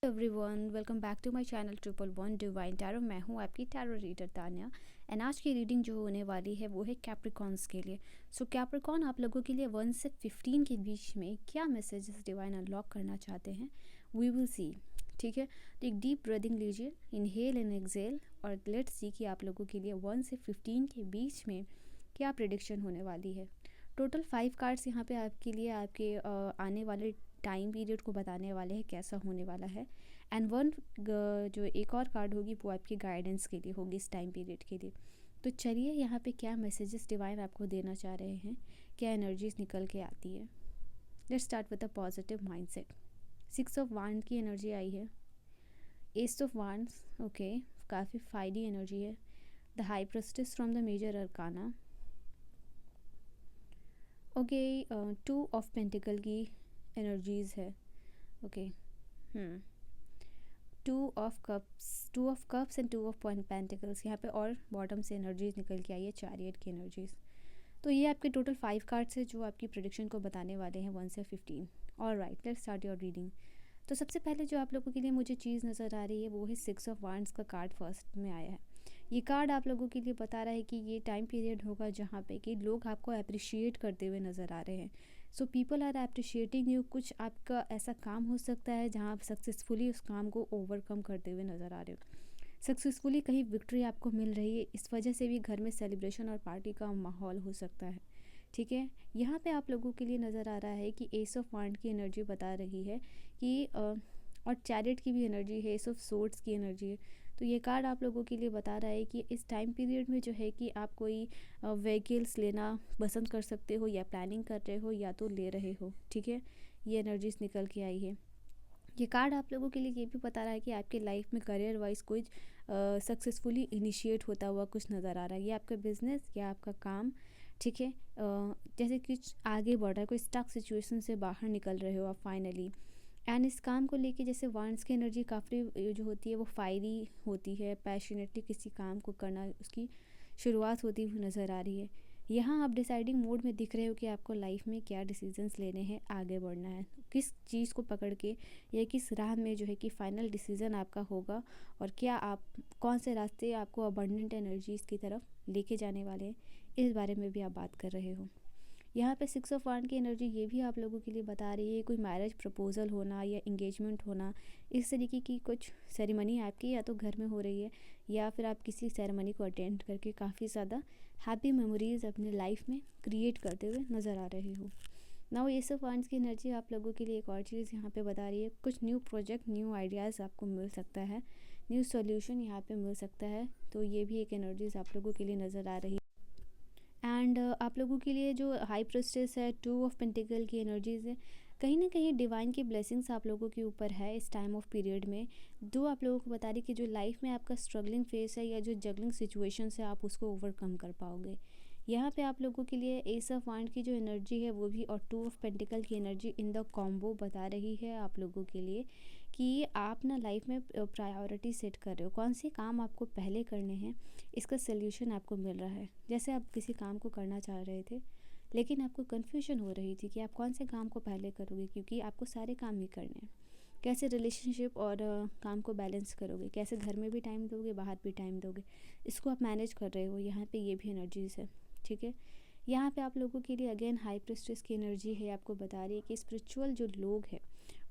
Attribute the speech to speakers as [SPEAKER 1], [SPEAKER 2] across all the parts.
[SPEAKER 1] Everyone, welcome back to my channel triple one divine tarot. मैं हूँ आपकी tarot reader Tanya. And आज की रीडिंग जो होने वाली है वो है कैप्रिकॉन्स के लिए। सो कैप्रिकॉन आप लोगों के लिए 1 से 15 के बीच में क्या मैसेजेस डिवाइन अनलॉक करना चाहते हैं, वी विल सी। ठीक है, तो एक डीप ब्रीदिंग लीजिए, इनहेल एंड एक्सेल, और लेट्स सी कि आप लोगों के लिए 1 से 15 के बीच में क्या प्रिडिक्शन होने वाली है। टोटल 5 कार्ड्स यहाँ पे आपके लिए आपके आने वाले टाइम पीरियड को बताने वाले हैं कैसा होने वाला है। एंड वन जो एक और कार्ड होगी वो आपकी गाइडेंस के लिए होगी इस टाइम पीरियड के लिए। तो चलिए यहाँ पे क्या मैसेजेस डिवाइन आपको देना चाह रहे हैं, क्या एनर्जीज निकल के आती है। Let's start with a positive mindset. 6 of wand की एनर्जी आई है। एस ऑफ वांड्स, ओके, काफ़ी फाइडी एनर्जी है। The high priestess from the major arcana, okay. 2 of pentacle की एनर्जीज है, okay. Two of cups and 2 of pentacles यहाँ पे, और बॉटम से एनर्जीज निकल के आई है, चैरियट की एनर्जीज। तो ये आपके टोटल 5 कार्ड्स है जो आपकी प्रेडिक्शन को बताने वाले हैं 1 से 15। All right, let's start your reading. तो सबसे पहले जो आप लोगों के लिए मुझे चीज़ नज़र आ रही है वो है 6 ऑफ वांड्स का कार्ड फर्स्ट में आया है। ये कार्ड आप लोगों के लिए बता रहा है कि ये टाइम पीरियड होगा जहाँ पे कि लोग आपको अप्रिशिएट करते हुए नज़र आ रहे हैं। So people are appreciating you. कुछ आपका ऐसा काम हो सकता है जहाँ आप सक्सेसफुली उस काम को ओवरकम करते हुए नज़र आ रहे हो। सक्सेसफुली कहीं विक्ट्री आपको मिल रही है, इस वजह से भी घर में सेलिब्रेशन और पार्टी का माहौल हो सकता है। ठीक है, यहाँ पे आप लोगों के लिए नज़र आ रहा है कि एस ऑफ वांड की एनर्जी बता रही है कि और चैरियट की भी एनर्जी है, एस ऑफ सोर्ड्स की एनर्जी है। तो ये कार्ड आप लोगों के लिए बता रहा है कि इस टाइम पीरियड में जो है कि आप कोई व्हीकल्स लेना पसंद कर सकते हो, या प्लानिंग कर रहे हो, या तो ले रहे हो। ठीक है, ये एनर्जीज निकल के आई है। ये कार्ड आप लोगों के लिए ये भी बता रहा है कि आपके लाइफ में करियर वाइज कुछ सक्सेसफुली इनिशिएट होता हुआ कुछ नज़र आ रहा है। ये आपका बिजनेस या आपका काम, ठीक है, जैसे कुछ आगे बढ़ रहा है, कोई स्टक सिचुएशन से बाहर निकल रहे हो आप फाइनली। एंड इस काम को लेके जैसे वांड्स की एनर्जी काफ़ी जो होती है वो फायरी होती है, पैशनेटली किसी काम को करना उसकी शुरुआत होती हुई नज़र आ रही है। यहाँ आप डिसाइडिंग मोड में दिख रहे हो कि आपको लाइफ में क्या डिसीजंस लेने हैं, आगे बढ़ना है, किस चीज़ को पकड़ के या किस राह में जो है कि फाइनल डिसीज़न आपका होगा, और क्या आप कौन से रास्ते आपको अबंडेंट एनर्जीज़ की तरफ लेके जाने वाले हैं, इस बारे में भी आप बात कर रहे हो। यहाँ पे 6 ऑफ वांड की एनर्जी ये भी आप लोगों के लिए बता रही है कोई मैरिज प्रपोजल होना या इंगेजमेंट होना, इस तरीके की कुछ सेरेमनी आपकी या तो घर में हो रही है, या फिर आप किसी सेरेमनी को अटेंड करके काफ़ी ज़्यादा हैप्पी मेमोरीज़ अपने लाइफ में क्रिएट करते हुए नज़र आ रहे हो। नाउ ये सब वांड्स की एनर्जी आप लोगों के लिए एक और चीज़ यहाँ पे बता रही है, कुछ न्यू प्रोजेक्ट, न्यू आइडियाज़ आपको मिल सकता है, न्यू सॉल्यूशन यहाँ पे मिल सकता है। तो ये भी एक एनर्जीज आप लोगों के लिए नज़र आ रही है। एंड आप लोगों के लिए जो हाई प्रेस्टिस है, 2 ऑफ पेंटिकल की एनर्जीज़ है, कहीं ना कहीं डिवाइन की ब्लेसिंग्स आप लोगों के ऊपर है इस टाइम ऑफ पीरियड में। दो आप लोगों को बता रही कि जो लाइफ में आपका स्ट्रगलिंग फेस है या जो जगलिंग सिचुएशंस है आप उसको ओवरकम कर पाओगे। यहाँ पे आप लोगों के लिए एस ऑफ वांड की जो एनर्जी है वो भी, और 2 ऑफ पेंटिकल की एनर्जी इन द कॉम्बो बता रही है आप लोगों के लिए कि आप ना लाइफ में प्रायोरिटी सेट कर रहे हो, कौन से काम आपको पहले करने हैं, इसका सल्यूशन आपको मिल रहा है। जैसे आप किसी काम को करना चाह रहे थे लेकिन आपको कन्फ्यूजन हो रही थी कि आप कौन से काम को पहले करोगे, क्योंकि आपको सारे काम ही करने हैं। कैसे रिलेशनशिप और काम को बैलेंस करोगे, कैसे घर में भी टाइम दोगे, बाहर भी टाइम दोगे, इसको आप मैनेज कर रहे हो। यहाँ पे ये भी एनर्जीज है, ठीक है। यहाँ पे आप लोगों के लिए अगेन हाई प्रेस्टिस की एनर्जी है, आपको बता रही है कि स्पिरिचुअल जो लोग हैं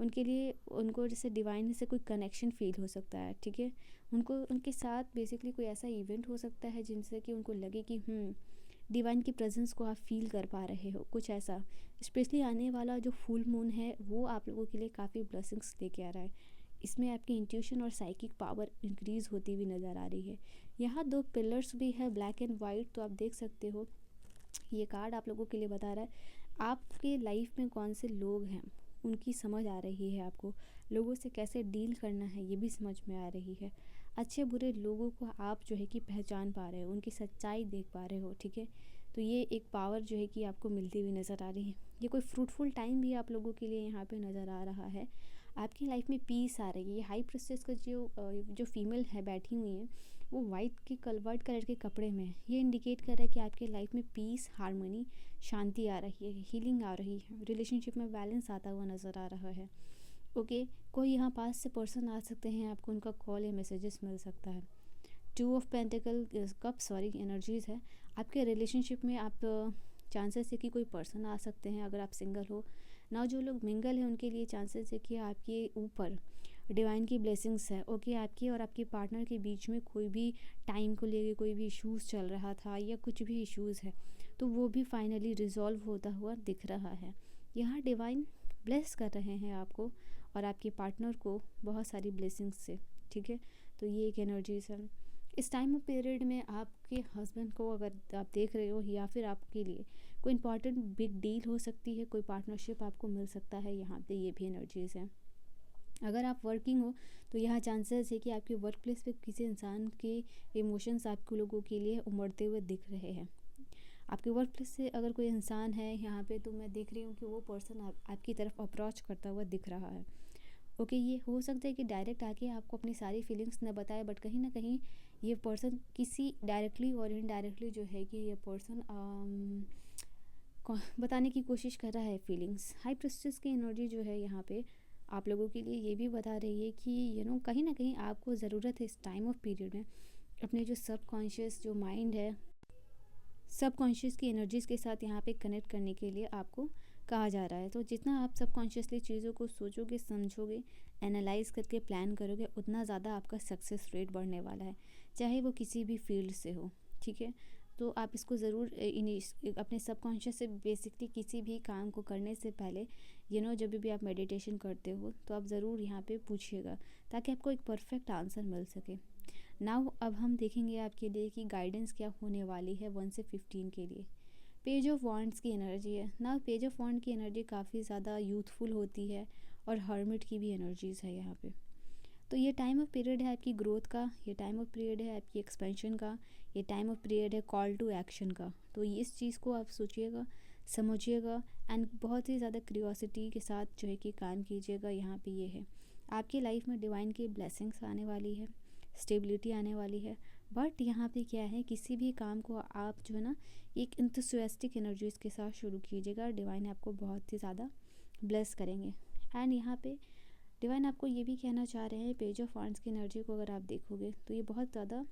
[SPEAKER 1] उनके लिए, उनको जैसे डिवाइन से कोई कनेक्शन फील हो सकता है, ठीक है। उनको उनके साथ बेसिकली कोई ऐसा इवेंट हो सकता है जिनसे कि उनको लगे कि डिवाइन की प्रेजेंस को आप फील कर पा रहे हो, कुछ ऐसा। स्पेशली आने वाला जो फुल मून है वो आप लोगों के लिए काफ़ी ब्लेसिंग्स लेके आ रहा है। इसमें आपकी इंट्यूशन और साइकिक पावर इंक्रीज़ होती हुई नज़र आ रही है। यहाँ 2 पिलर्स भी है, ब्लैक एंड वाइट, तो आप देख सकते हो ये कार्ड आप लोगों के लिए बता रहा है आपके लाइफ में कौन से लोग हैं उनकी समझ आ रही है, आपको लोगों से कैसे डील करना है ये भी समझ में आ रही है। अच्छे बुरे लोगों को आप जो है कि पहचान पा रहे हो, उनकी सच्चाई देख पा रहे हो, ठीक है। तो ये एक पावर जो है कि आपको मिलती हुई नज़र आ रही है। ये कोई फ्रूटफुल टाइम भी आप लोगों के लिए यहाँ पे नज़र आ रहा है। आपकी लाइफ में पीस आ रही है। ये हाई प्रेस्टिस का जो फीमेल है बैठी हुई है वो वाइट कलर के कपड़े में है। ये इंडिकेट कर रहा है कि आपके लाइफ में पीस, हारमोनी, शांति आ रही है, हीलिंग आ रही है, रिलेशनशिप में बैलेंस आता हुआ नज़र आ रहा है। ओके, कोई यहाँ पास से पर्सन आ सकते हैं, आपको उनका कॉल या मैसेजेस मिल सकता है। 2 of pentacle cup sorry energies है। आपके रिलेशनशिप में आप चांसेस है कि कोई पर्सन आ सकते हैं अगर आप सिंगल हो ना। जो लोग मिंगल हैं उनके लिए चांसेस है कि आपके ऊपर डिवाइन की ब्लेसिंग्स है। ओके, आपकी और आपके पार्टनर के बीच में कोई भी टाइम को लेके कोई भी इश्यूज़ चल रहा था या कुछ भी इश्यूज़ है तो वो भी फाइनली रिजॉल्व होता हुआ दिख रहा है। यहाँ डिवाइन ब्लेस कर रहे हैं आपको और आपके पार्टनर को बहुत सारी ब्लेसिंग्स से। ठीक है, तो ये एक एनर्जीज है। इस टाइम ऑफ पीरियड में आपके हस्बैंड को अगर आप देख रहे हो या फिर आपके लिए कोई इंपॉर्टेंट बिग डील हो सकती है, कोई पार्टनरशिप आपको मिल सकता है, यहाँ पे ये भी एनर्जीज़ हैं। अगर आप वर्किंग हो तो यहाँ चांसेस है कि आपके वर्क प्लेस पे किसी इंसान के इमोशंस आपको लोगों के लिए उमड़ते हुए दिख रहे हैं। आपके वर्क प्लेस से अगर कोई इंसान है यहाँ पे तो मैं देख रही हूँ कि वो पर्सन आपकी तरफ अप्रोच करता हुआ दिख रहा है। ओके, ये हो सकता है कि डायरेक्ट आके आपको अपनी सारी फीलिंग्स न बताए, बट कहीं ना कहीं ये पर्सन किसी डायरेक्टली और इनडायरेक्टली जो है कि ये पर्सन बताने की कोशिश कर रहा है फीलिंग्स। हाई प्रेस्टिस की एनर्जी जो है यहाँ पे आप लोगों के लिए ये भी बता रही है कि कहीं ना कहीं आपको ज़रूरत है इस टाइम ऑफ पीरियड में अपने जो सबकॉन्शियस जो माइंड है, सबकॉन्शियस की एनर्जीज़ के साथ यहाँ पे कनेक्ट करने के लिए आपको कहा जा रहा है। तो जितना आप सबकॉन्शियसली चीज़ों को सोचोगे, समझोगे, एनालाइज करके प्लान करोगे, उतना ज़्यादा आपका सक्सेस रेट बढ़ने वाला है, चाहे वो किसी भी फील्ड से हो। ठीक है, तो आप इसको ज़रूर अपने सबकॉन्शियस से बेसिकली किसी भी काम को करने से पहले जब भी आप मेडिटेशन करते हो तो आप ज़रूर यहाँ पे पूछिएगा ताकि आपको एक परफेक्ट आंसर मिल सके। नाउ अब हम देखेंगे आपके लिए कि गाइडेंस क्या होने वाली है 1 से 15 के लिए। पेज ऑफ वॉन्ड्स की एनर्जी है ना। पेज ऑफ वॉन्ड की एनर्जी काफ़ी ज़्यादा यूथफुल होती है और हर्मिट की भी एनर्जीज़ है यहाँ पे। तो ये टाइम ऑफ पीरियड है आपकी ग्रोथ का, ये टाइम ऑफ पीरियड है आपकी एक्सपेंशन का, ये टाइम ऑफ पीरियड है कॉल टू एक्शन का। तो इस चीज़ को आप सोचिएगा, समझिएगा एंड बहुत ही ज़्यादा क्यूरियोसिटी के साथ जो है कि काम कीजिएगा। यहाँ पे ये है आपकी लाइफ में डिवाइन की ब्लेसिंग्स आने वाली है, स्टेबिलिटी आने वाली है। बट यहाँ पे क्या है, किसी भी काम को आप जो है ना एक इंथुसियास्टिक एनर्जीज के साथ शुरू कीजिएगा, डिवाइन आपको बहुत ही ज़्यादा ब्लेस करेंगे। एंड यहाँ पे डिवाइन आपको ये भी कहना चाह रहे हैं, पेज ऑफ वांड्स की एनर्जी को अगर आप देखोगे तो ये बहुत ज़्यादा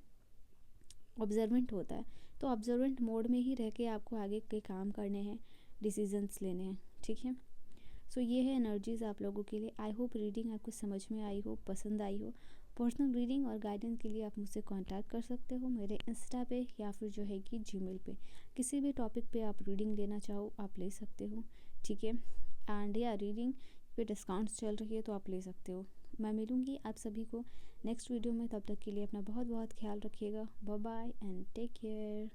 [SPEAKER 1] ऑब्जर्वेंट होता है। तो ऑब्जर्वेंट मोड में ही रह के आपको आगे के काम करने हैं, डिसीजंस लेने हैं। ठीक है, सो ये है एनर्जीज़ आप लोगों के लिए। आई होप रीडिंग आपको समझ में आई हो, पसंद आई हो। पर्सनल रीडिंग और गाइडेंस के लिए आप मुझसे कांटेक्ट कर सकते हो मेरे इंस्टा पे या फिर जो है कि जीमेल पे। किसी भी टॉपिक पे आप रीडिंग लेना चाहो आप ले सकते हो। ठीक है, एंड या रीडिंग पे डिस्काउंट्स चल रही है तो आप ले सकते हो। मैं मिलूँगी आप सभी को नेक्स्ट वीडियो में, तब तक के लिए अपना बहुत बहुत ख्याल रखिएगा। Bye bye and take care.